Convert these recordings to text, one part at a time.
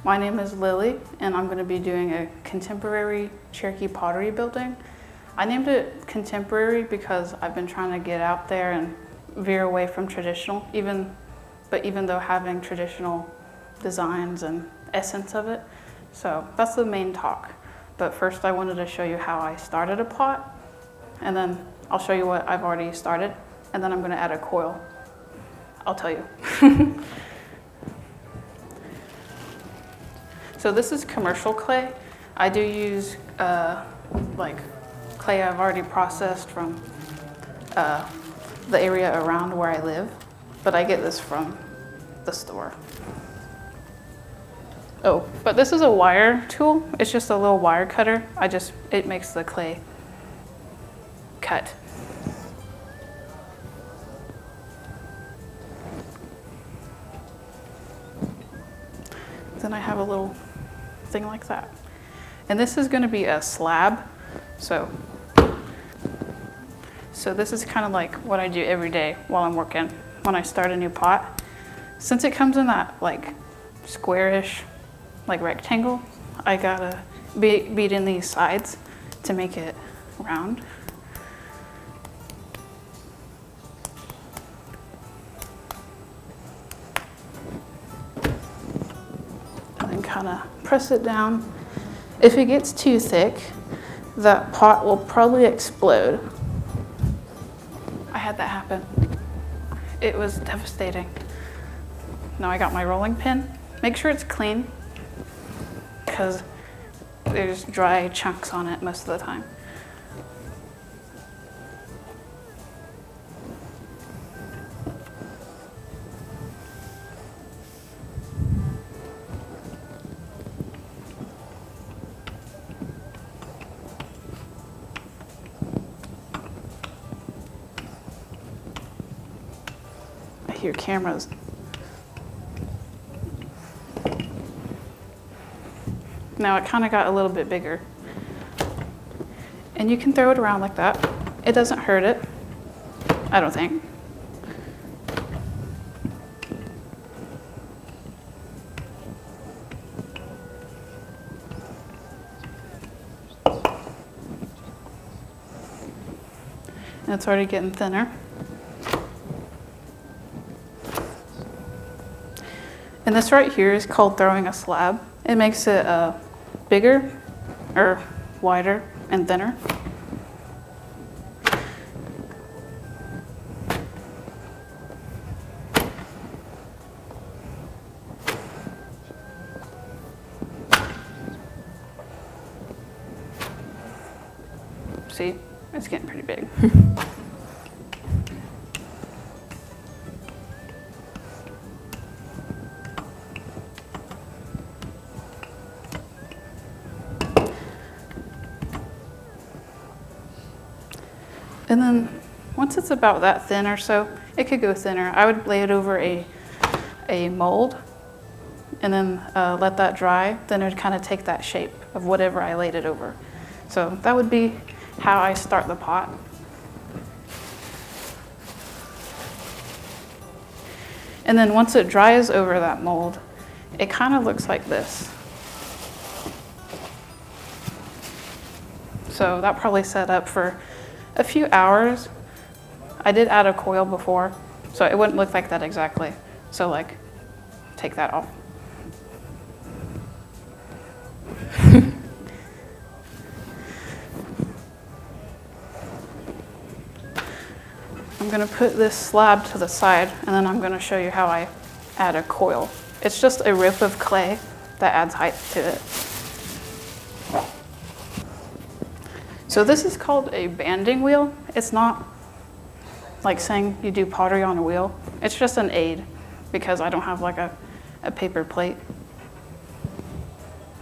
My name is Lillie, and I'm going to be doing a contemporary Cherokee pottery building. I named it contemporary because I've been trying to get out there and veer away from traditional, even though having traditional designs and essence of it. So that's the main talk. But first I wanted to show you how I started a pot, and then I'll show you what I've already started, and then I'm going to add a coil. I'll tell you. So this is commercial clay. I do use like clay I've already processed from the area around where I live, but I get this from the store. Oh, but this is a wire tool. It's just a little wire cutter. It makes the clay cut. Then I have a little thing like that. And this is going to be a slab. So this is kind of like what I do every day while I'm working when I start a new pot. Since it comes in that like squarish, like rectangle, I gotta beat in these sides to make it round. Kind of press it down. If it gets too thick, that pot will probably explode. I had that happen. It was devastating. Now I got my rolling pin. Make sure it's clean because there's dry chunks on it most of the time. Hear cameras. Now it kind of got a little bit bigger. And you can throw it around like that. It doesn't hurt it, I don't think. And it's already getting thinner. And this right here is called throwing a slab. It makes it bigger, or wider, and thinner. See, it's getting pretty big. And then once it's about that thin or so, it could go thinner. I would lay it over a mold and then let that dry. Then it would kind of take that shape of whatever I laid it over. So that would be how I start the pot. And then once it dries over that mold, it kind of looks like this. So that probably set up for a few hours. I did add a coil before, so it wouldn't look like that exactly. So like, take that off. I'm gonna put this slab to the side, and then I'm gonna show you how I add a coil. It's just a rip of clay that adds height to it. So this is called a banding wheel. It's not like saying you do pottery on a wheel. It's just an aid because I don't have like a paper plate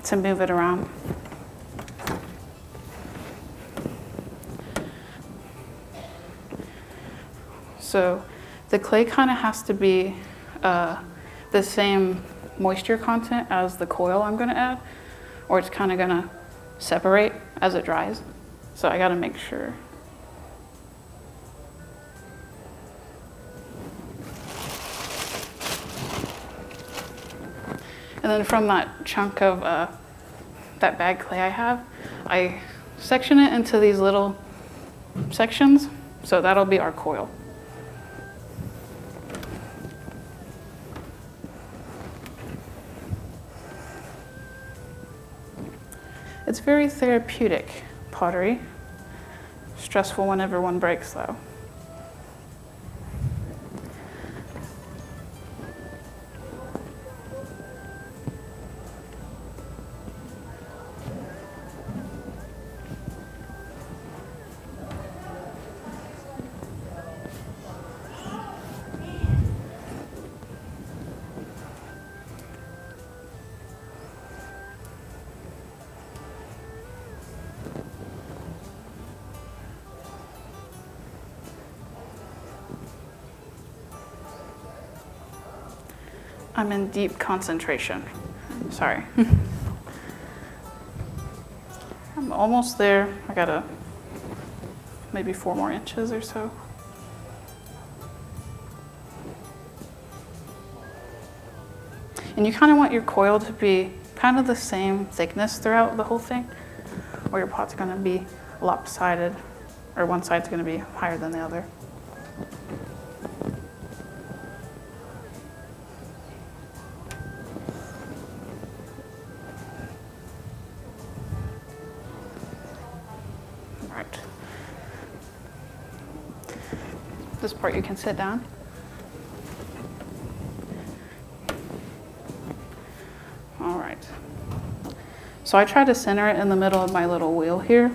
to move it around. So the clay kind of has to be the same moisture content as the coil I'm gonna add, or it's kind of gonna separate as it dries. So I gotta make sure. And then from that chunk of that bag clay I have, I section it into these little sections. So that'll be our coil. It's very therapeutic pottery. Stressful whenever one breaks though. I'm in deep concentration. Sorry. I'm almost there. I gotta maybe 4 more inches or so. And you kind of want your coil to be kind of the same thickness throughout the whole thing, or your pot's gonna be lopsided, or one side's gonna be higher than the other. This part you can sit down. All right. So I try to center it in the middle of my little wheel here.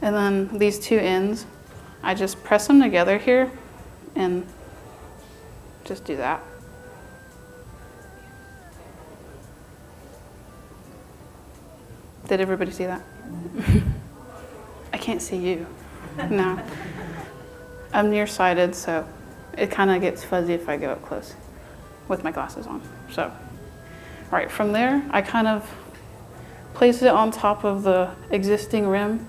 And then these 2 ends, I just press them together here and just do that. Did everybody see that? I can't see you. No. I'm nearsighted, so it kind of gets fuzzy if I go up close with my glasses on. So, all right, from there, I kind of place it on top of the existing rim,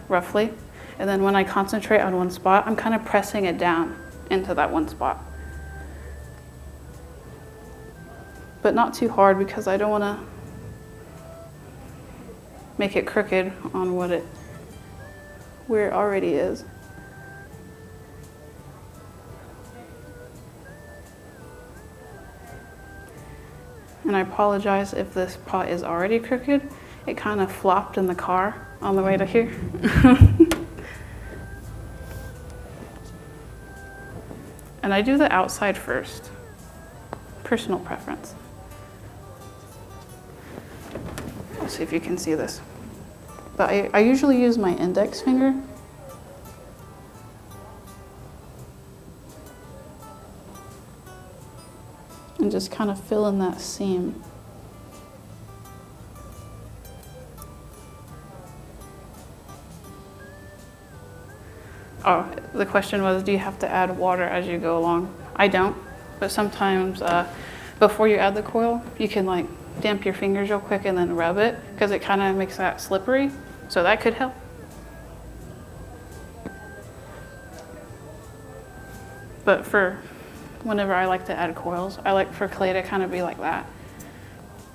roughly. And then when I concentrate on one spot, I'm kind of pressing it down into that one spot. But not too hard because I don't want to make it crooked on where it already is. And I apologize if this pot is already crooked. It kind of flopped in the car on the way to here. And I do the outside first. Personal preference. Let's see if you can see this. But I usually use my index finger. And just kind of fill in that seam. Oh, the question was, do you have to add water as you go along? I don't, but sometimes before you add the coil, you can like damp your fingers real quick and then rub it because it kind of makes that slippery. So that could help. But for whenever I like to add coils, I like for clay to kind of be like that.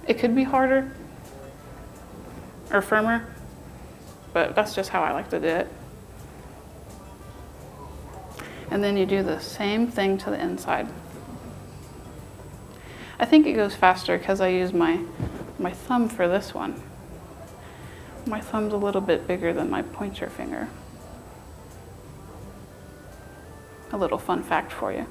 It could be harder or firmer, but that's just how I like to do it. And then you do the same thing to the inside. I think it goes faster because I use my thumb for this one. My thumb's a little bit bigger than my pointer finger. A little fun fact for you.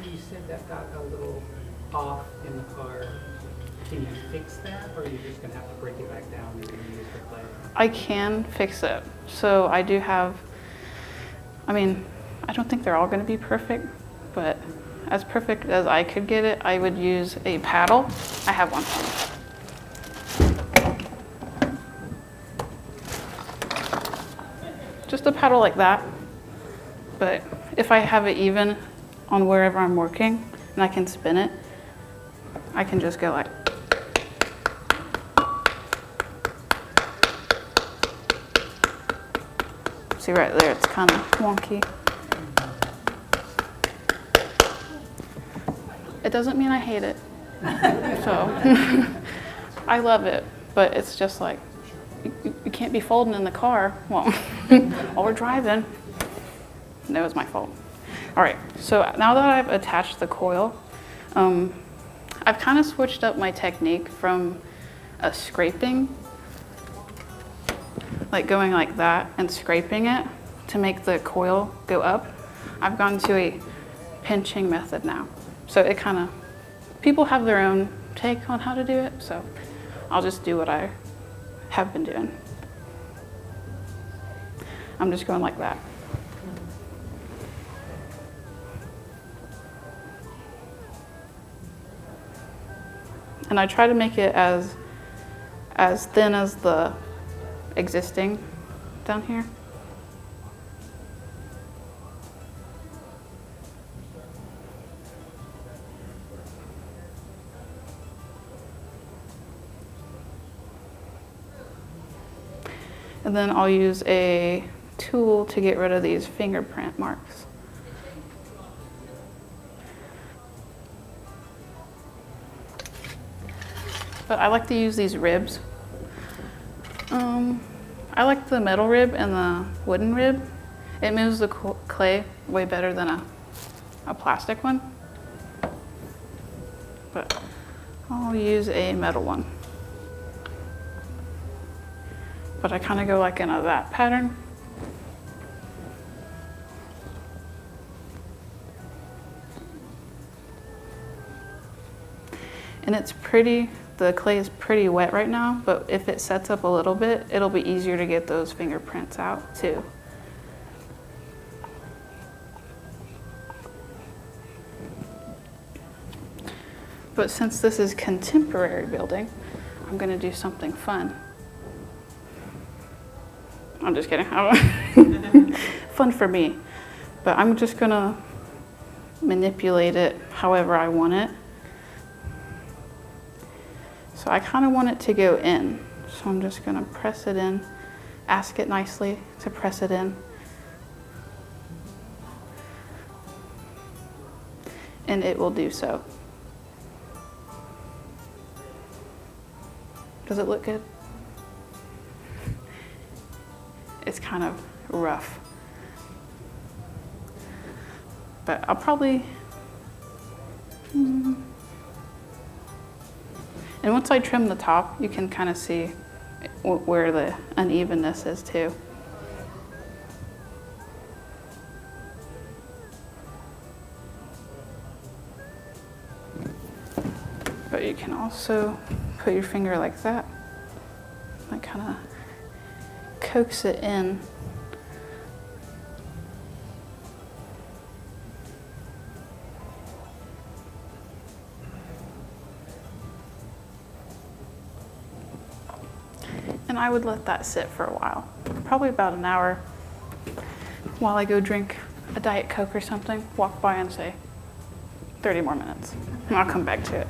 You said that got a little off in the car. Can you fix that, or are you just going to have to break it back down and use the clay? I can fix it. So I do have, I mean, I don't think they're all going to be perfect, but as perfect as I could get it, I would use a paddle. I have one. Just a paddle like that. But if I have it even on wherever I'm working and I can spin it, I can just go like, see right there, it's kind of wonky. It doesn't mean I hate it. So I love it, but it's just like, you can't be folding in the car while we're driving. That was my fault. All right, so now that I've attached the coil, I've kind of switched up my technique from a scraping, like going like that and scraping it to make the coil go up. I've gone to a pinching method now. So it kind of, people have their own take on how to do it, so I'll just do what I have been doing. I'm just going like that. And I try to make it as thin as the existing down here. And then I'll use a tool to get rid of these fingerprint marks. But I like to use these ribs. I like the metal rib and the wooden rib. It moves the clay way better than a plastic one. But I'll use a metal one. But I kind of go like in a that pattern. And it's pretty, the clay is pretty wet right now, but if it sets up a little bit, it'll be easier to get those fingerprints out too. But since this is contemporary building, I'm gonna do something fun. I'm just kidding. Fun for me. But I'm just gonna manipulate it however I want it. So I kind of want it to go in. So I'm just gonna press it in, ask it nicely to press it in. And it will do so. Does it look good? It's kind of rough. But I'll probably, and once I trim the top, you can kind of see where the unevenness is too. But you can also put your finger like that, like kind of coax it in. And I would let that sit for a while, probably about an hour, while I go drink a Diet Coke or something, walk by and say 30 more minutes, and I'll come back to it.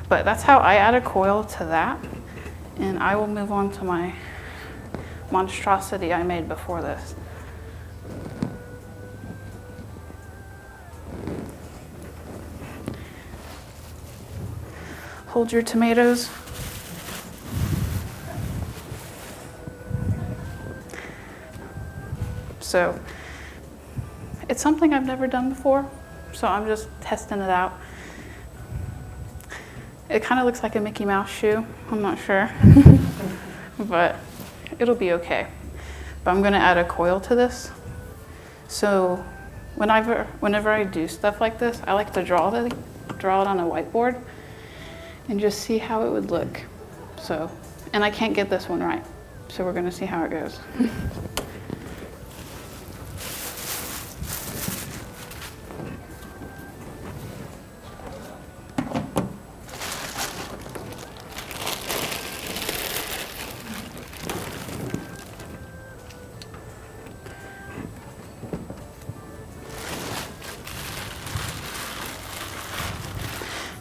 But that's how I add a coil to that, and I will move on to my monstrosity I made before this. Hold your tomatoes. So it's something I've never done before, so I'm just testing it out. It kind of looks like a Mickey Mouse shoe, I'm not sure, but it'll be okay. But I'm gonna add a coil to this. So whenever I do stuff like this, I like to draw it on a whiteboard and just see how it would look. So, and I can't get this one right, so we're gonna see how it goes.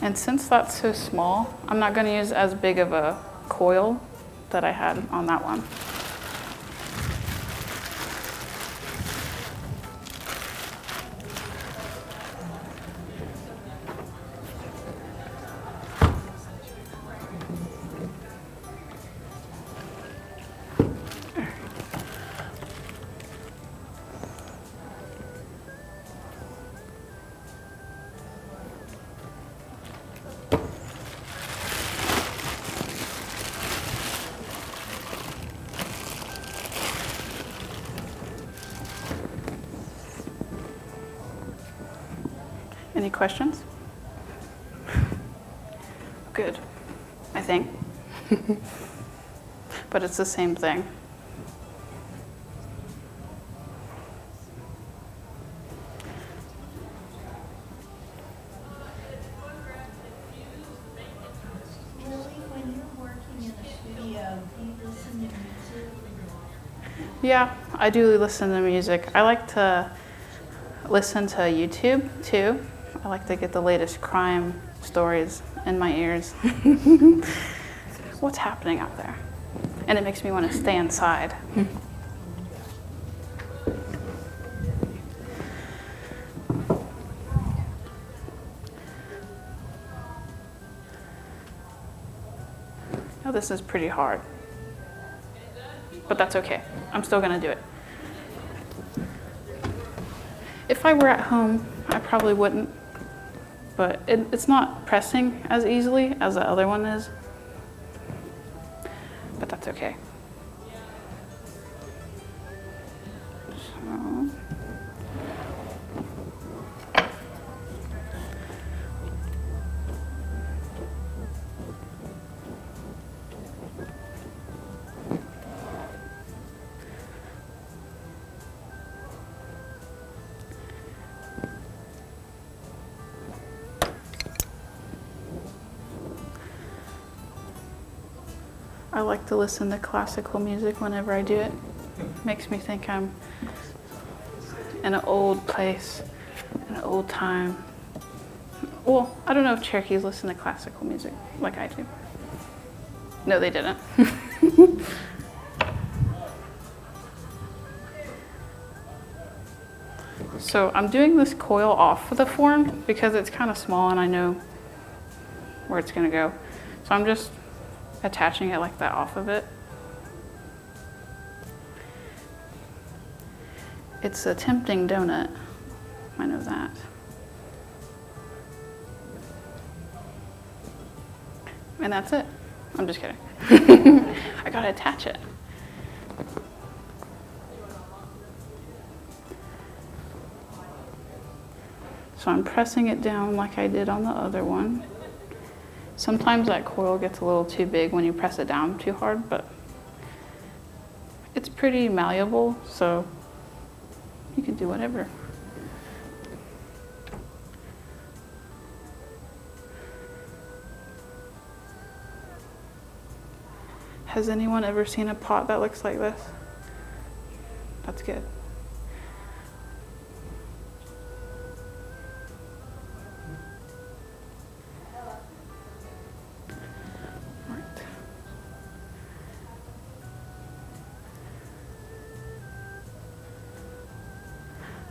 And since that's so small, I'm not going to use as big of a coil that I had on that one. Any questions? Good, I think. But it's the same thing. Lillie, when you're working in a studio, do you listen to music? Yeah, I do listen to music. I like to listen to YouTube too. I like to get the latest crime stories in my ears. What's happening out there? And it makes me want to stay inside. Oh, this is pretty hard. But that's okay. I'm still gonna do it. If I were at home, I probably wouldn't. But it's not pressing as easily as the other one is. But that's okay. So. I like to listen to classical music whenever I do it. Makes me think I'm in an old place, in an old time. Well, I don't know if Cherokees listen to classical music like I do. No, they didn't. So I'm doing this coil off of the form because it's kind of small and I know where it's gonna go. So I'm just attaching it like that off of it. It's a tempting donut. I know that. And that's it. I'm just kidding. I gotta attach it. So I'm pressing it down like I did on the other one. Sometimes that coil gets a little too big when you press it down too hard, but it's pretty malleable, so you can do whatever. Has anyone ever seen a pot that looks like this? That's good.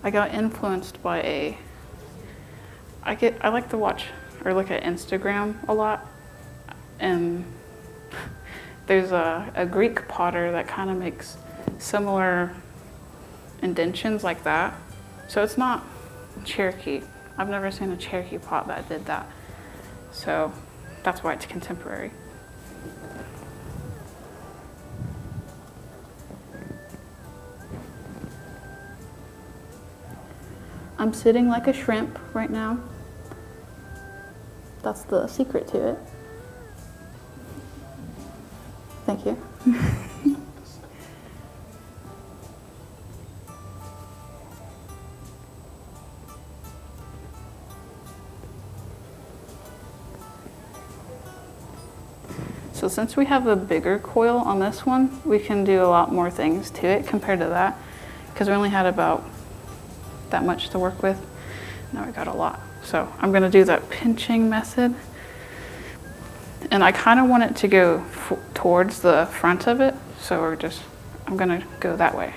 I got influenced by I like to watch or look at Instagram a lot, and there's a Greek potter that kind of makes similar indentions like that. So it's not Cherokee. I've never seen a Cherokee pot that did that. So that's why it's contemporary. I'm sitting like a shrimp right now. That's the secret to it. Thank you. So since we have a bigger coil on this one, we can do a lot more things to it compared to that, because we only had about that much to work with. Now we got a lot. So I'm gonna do that pinching method. And I kind of want it to go towards the front of it. So I'm gonna go that way.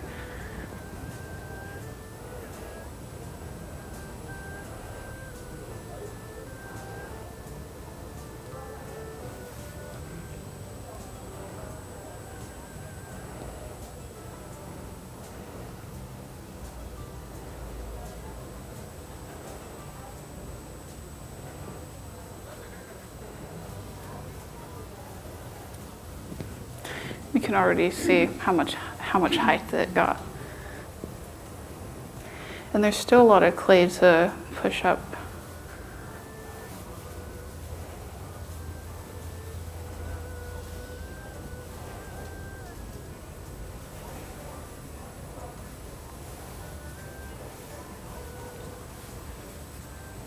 You can already see how much height it got. And there's still a lot of clay to push up.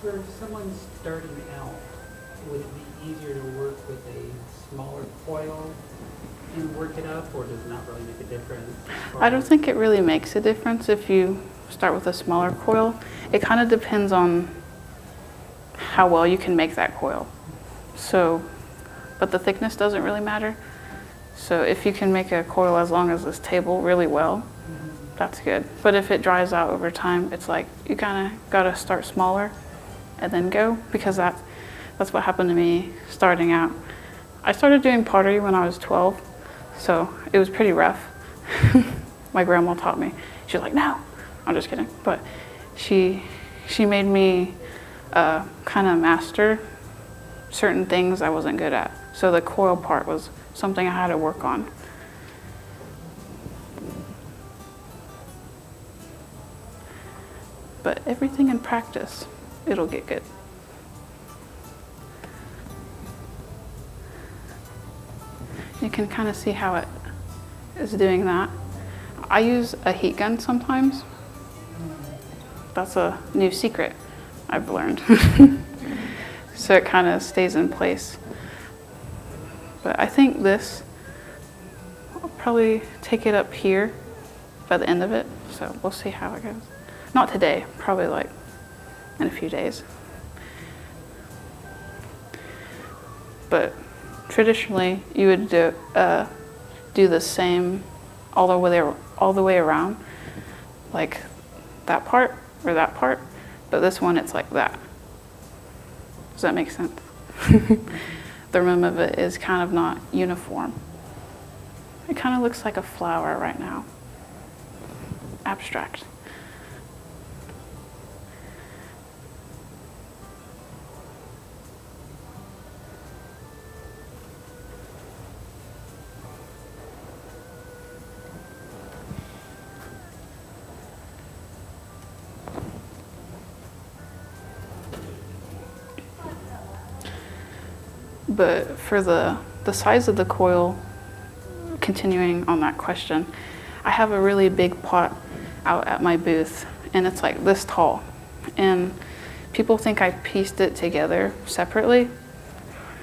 For someone starting out, would it be easier to work with a smaller coil and work it up, or does it not really make a difference? I don't think it really makes a difference if you start with a smaller coil. It kind of depends on how well you can make that coil. So, but the thickness doesn't really matter. So if you can make a coil as long as this table really well, that's good. But if it dries out over time, it's like you kind of got to start smaller and then go, because that's what happened to me starting out. I started doing pottery when I was 12, so it was pretty rough. My grandma taught me. She was like, no, I'm just kidding. But she made me kind of master certain things I wasn't good at. So the coil part was something I had to work on. But everything in practice, it'll get good. You can kind of see how it is doing that. I use a heat gun sometimes. That's a new secret I've learned. So it kind of stays in place. But I think this, I'll probably take it up here by the end of it. So we'll see how it goes. Not today, probably like in a few days. But traditionally, you would do the same all the way around, like that part or that part. But this one, it's like that. Does that make sense? The rim of it is kind of not uniform. It kind of looks like a flower right now. Abstract. But for the size of the coil, continuing on that question, I have a really big pot out at my booth, and it's like this tall. And people think I pieced it together separately,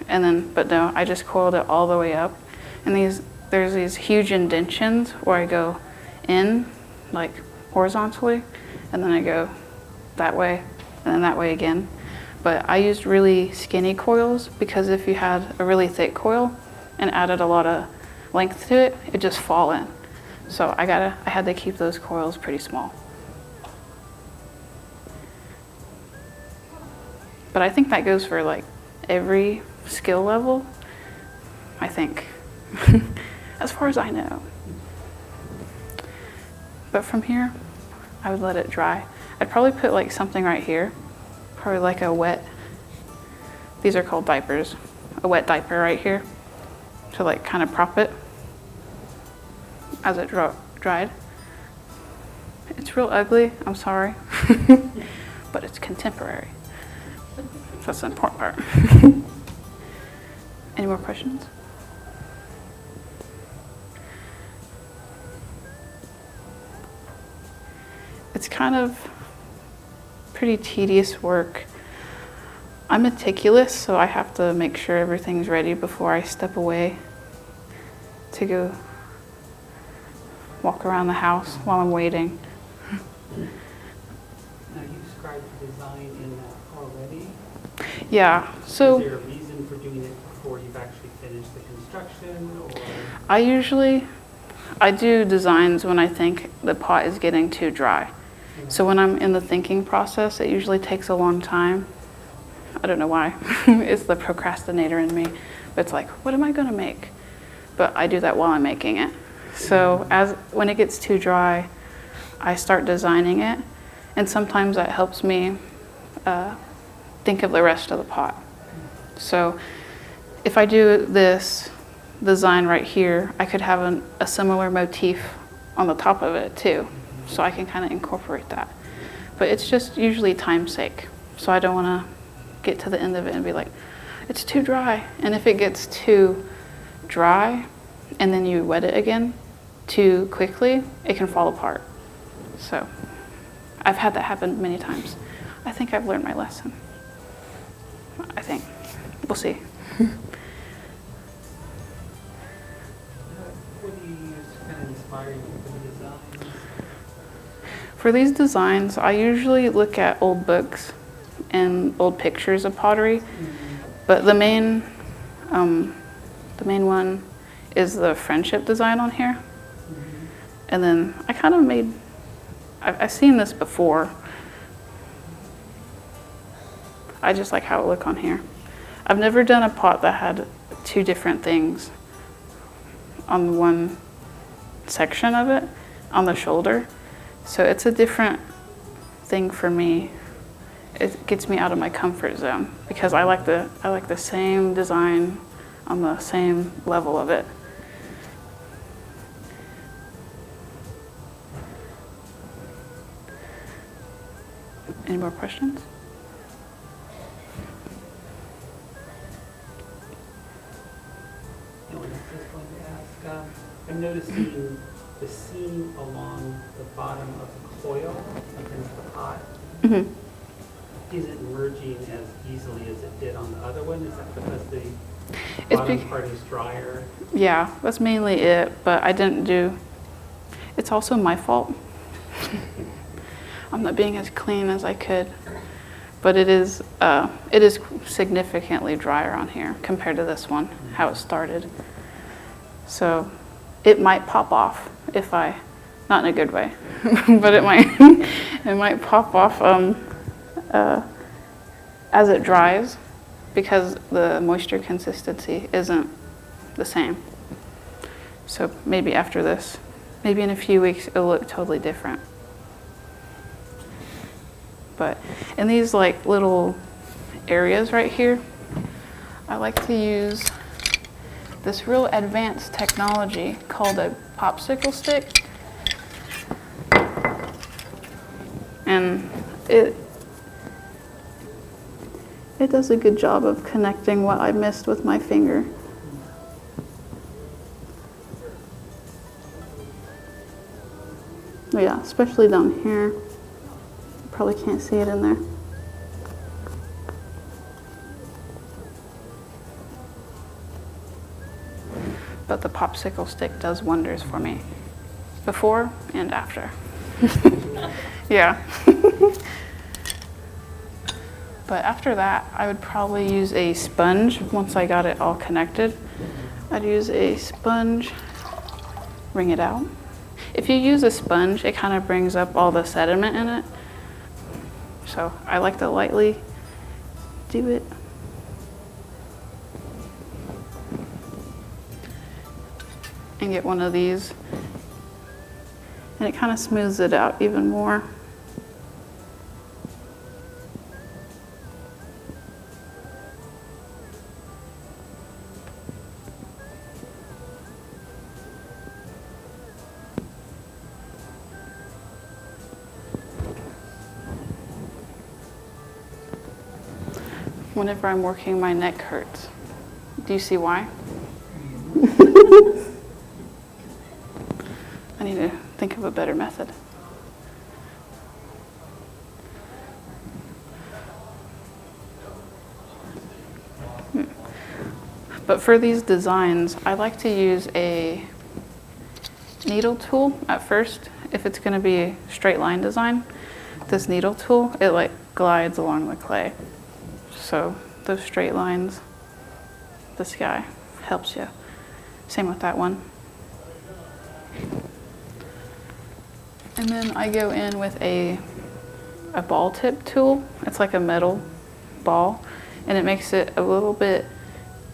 but no, I just coiled it all the way up. And there's these huge indentions where I go in, like horizontally, and then I go that way, and then that way again. But I used really skinny coils, because if you had a really thick coil and added a lot of length to it, it'd just fall in. So I had to keep those coils pretty small. But I think that goes for like every skill level, I think, as far as I know. But from here, I would let it dry. I'd probably put like something right here. Probably like a wet, these are called diapers, a wet diaper right here to like kind of prop it as it dried. It's real ugly, I'm sorry, but it's contemporary. That's the important part. Any more questions? It's kind of pretty tedious work. I'm meticulous, so I have to make sure everything's ready before I step away to go walk around the house while I'm waiting. Now, you described the design in that already? Yeah, Is so there a reason for doing it before you've actually finished the construction, or? I do designs when I think the pot is getting too dry. So when I'm in the thinking process, it usually takes a long time. I don't know why. It's the procrastinator in me. But it's like, what am I going to make? But I do that while I'm making it. So when it gets too dry, I start designing it. And sometimes that helps me think of the rest of the pot. So if I do this design right here, I could have a similar motif on the top of it too. So I can kind of incorporate that. But it's just usually time's sake. So I don't want to get to the end of it and be like, it's too dry. And if it gets too dry and then you wet it again too quickly, it can fall apart. So I've had that happen many times. I think I've learned my lesson. I think. We'll see. What do you use to kind of inspire you for the designs? For these designs, I usually look at old books and old pictures of pottery. But the main one is the friendship design on here. And then I kind of I've seen this before. I just like how it look on here. I've never done a pot that had two different things on one section of it, on the shoulder. So it's a different thing for me. It gets me out of my comfort zone because I like the same design on the same level of it. Any more questions? No, I was just going to ask, I'm noticing the seam along the bottom of the coil against the pot isn't merging as easily as it did on the other one. Is that because the bottom part is drier? Yeah, that's mainly it, but I didn't do, it's also my fault. I'm not being as clean as I could, but it is significantly drier on here compared to this one, how it started. So it might pop off if not in a good way, but it might pop off as it dries because the moisture consistency isn't the same. So maybe after this, maybe in a few weeks, it'll look totally different. But in these like little areas right here, I like to use this real advanced technology called a popsicle stick. And it does a good job of connecting what I missed with my finger. Yeah, especially down here. Probably can't see it in there. But the popsicle stick does wonders for me, before and after. Yeah. But after that, I would probably use a sponge once I got it all connected. I'd use a sponge, wring it out. If you use a sponge, it kind of brings up all the sediment in it. So I like to lightly do it. And get one of these. And it kind of smooths it out even more. Whenever I'm working, my neck hurts. Do you see why? I need to think of a better method. But for these designs, I like to use a needle tool at first. If it's going to be a straight line design, this needle tool, it like glides along the clay. So those straight lines, the sky helps you. Same with that one. And then I go in with a ball tip tool. It's like a metal ball, and it makes it a little bit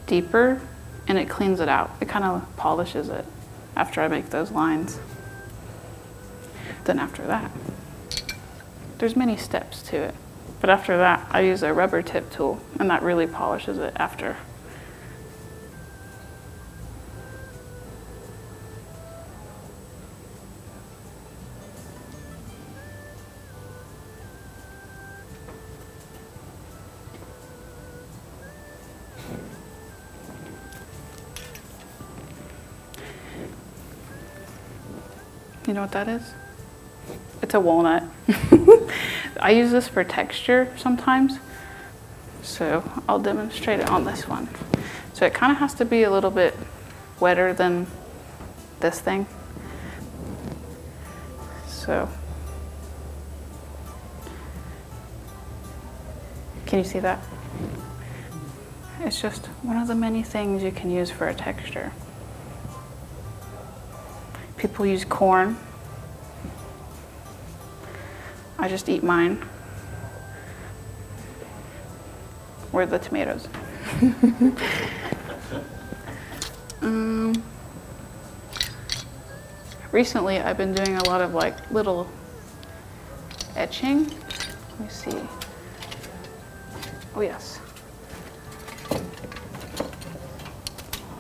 deeper, and it cleans it out. It kind of polishes it after I make those lines. Then after that, there's many steps to it. But after that, I use a rubber tip tool, and that really polishes it after. You know what that is? It's a walnut. I use this for texture sometimes, so I'll demonstrate it on this one. So it kind of has to be a little bit wetter than this thing. So, can you see that? It's just one of the many things you can use for a texture. People use corn. I just eat mine. Where are the tomatoes? Recently, I've been doing a lot of like little etching. Let me see. Oh yes.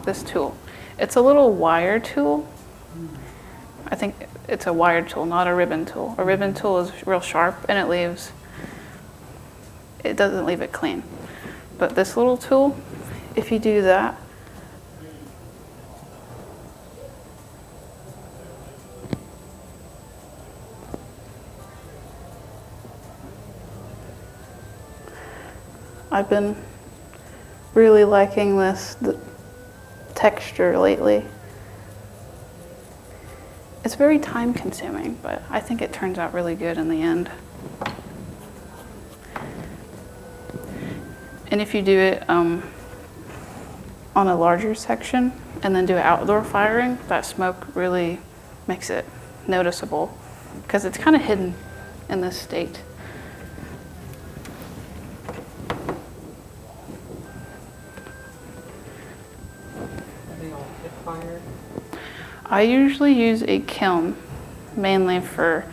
This tool. It's a little wire tool. I think it's a wire tool, not a ribbon tool. A ribbon tool is real sharp and it doesn't leave it clean. But this little tool, if you do that, I've been really liking the texture lately. It's very time consuming, but I think it turns out really good in the end. And if you do it on a larger section and then do outdoor firing, that smoke really makes it noticeable because it's kind of hidden in this state. Are they all hip fired? I usually use a kiln mainly for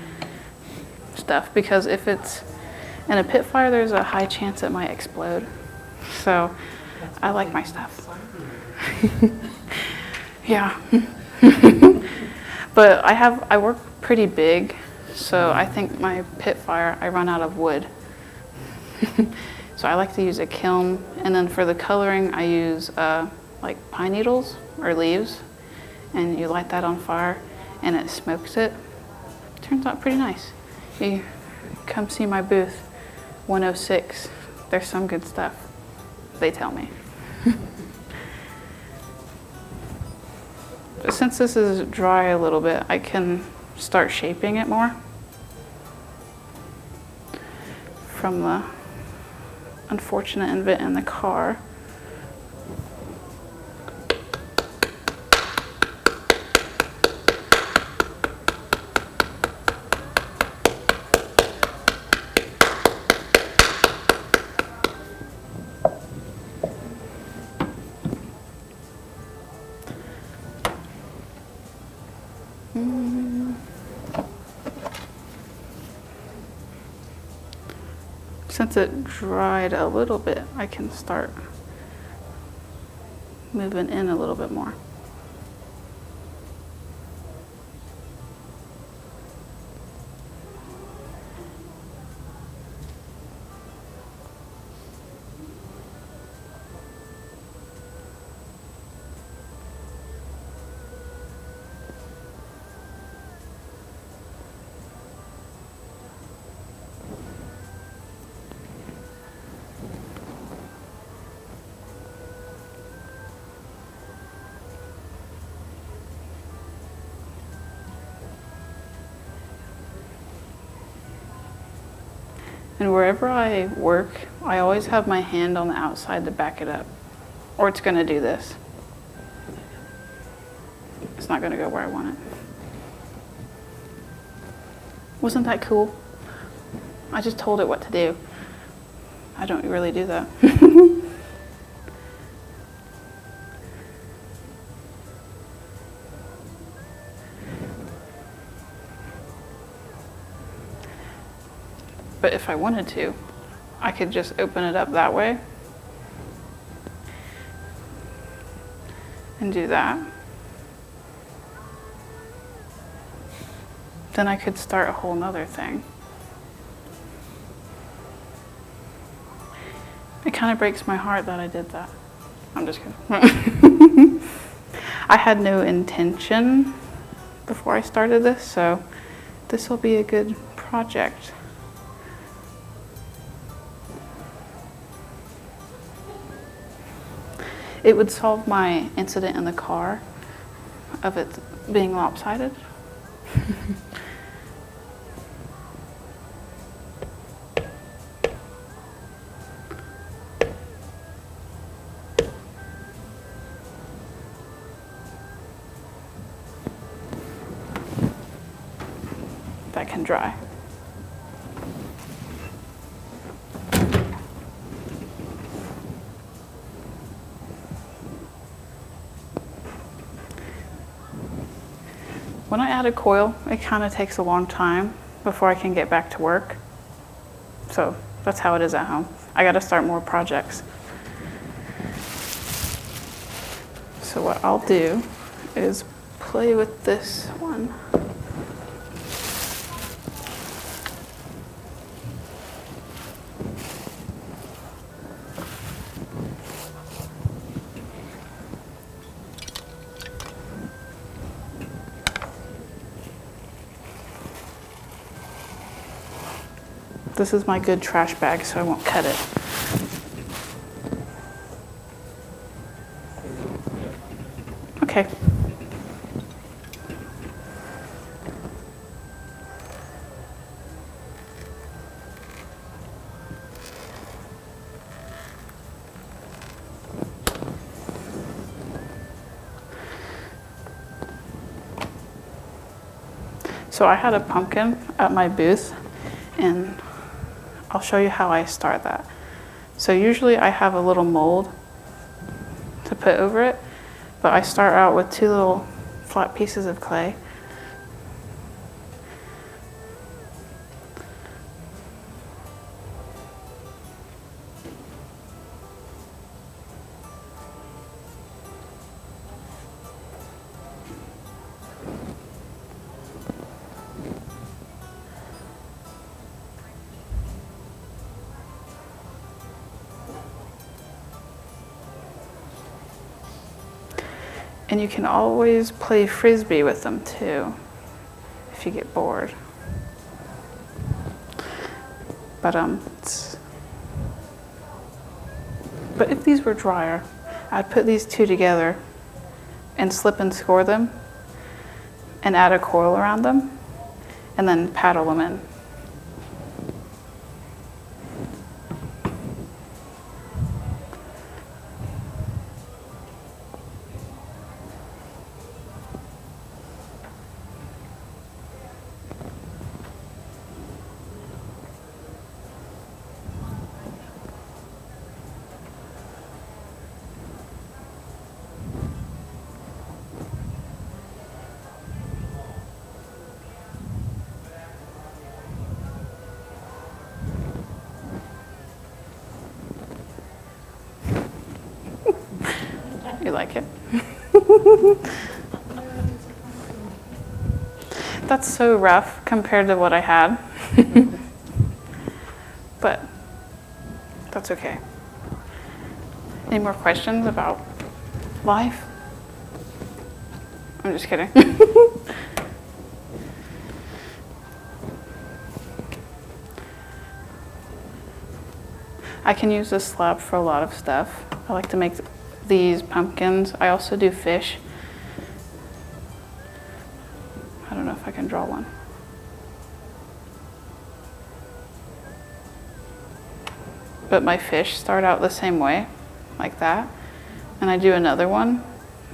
stuff because if it's in a pit fire, there's a high chance it might explode. So I like my stuff. Yeah. But I work pretty big, so I think my pit fire, I run out of wood. So I like to use a kiln, and then for the coloring, I use like pine needles or leaves. And you light that on fire and it smokes it. Turns out pretty nice. You come see my booth, 106. There's some good stuff, they tell me. Since this is dry a little bit, I can start shaping it more from the unfortunate event in the car. Since it dried a little bit, I can start moving in a little bit more. And wherever I work, I always have my hand on the outside to back it up, or it's going to do this. It's not going to go where I want it. Wasn't that cool? I just told it what to do. I don't really do that. But if I wanted to, I could just open it up that way and do that. Then I could start a whole nother thing. It kind of breaks my heart that I did that. I'm just kidding. I had no intention before I started this, so this will be a good project. It would solve my incident in the car of it being lopsided. That can dry. When I add a coil, it kind of takes a long time before I can get back to work. So that's how it is at home. I got to start more projects. So what I'll do is play with this one. This is my good trash bag, so I won't cut it. Okay. So I had a pumpkin at my booth, and I'll show you how I start that. So usually I have a little mold to put over it, but I start out with 2 little flat pieces of clay. And you can always play frisbee with them too, if you get bored. But if these were drier, I'd put these 2 together and slip and score them and add a coil around them and then paddle them in. You like it? That's so rough compared to what I had. But that's okay. Any more questions about life? I'm just kidding. I can use this slab for a lot of stuff. I like to make these pumpkins. I also do fish. I don't know if I can draw one. but my fish start out the same way, like that. And I do another one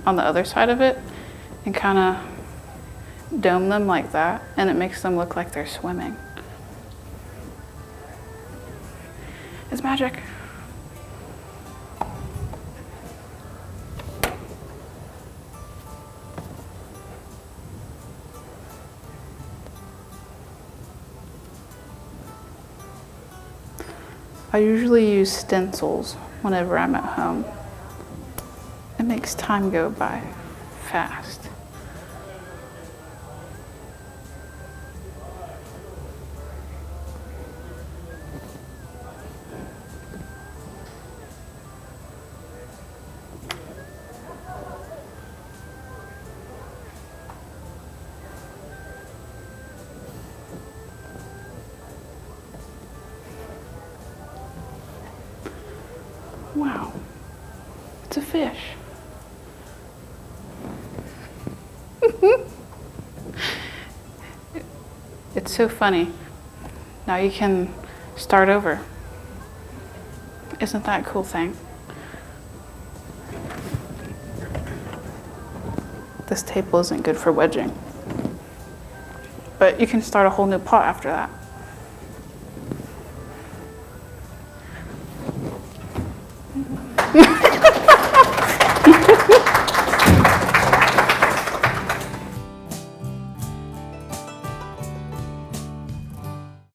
on the other side of it and kind of dome them like that, and it makes them look like they're swimming. It's magic. I usually use stencils whenever I'm at home. It makes time go by fast. Wow, it's a fish. It's so funny. Now you can start over. Isn't that a cool thing? This table isn't good for wedging, but you can start a whole new pot after that.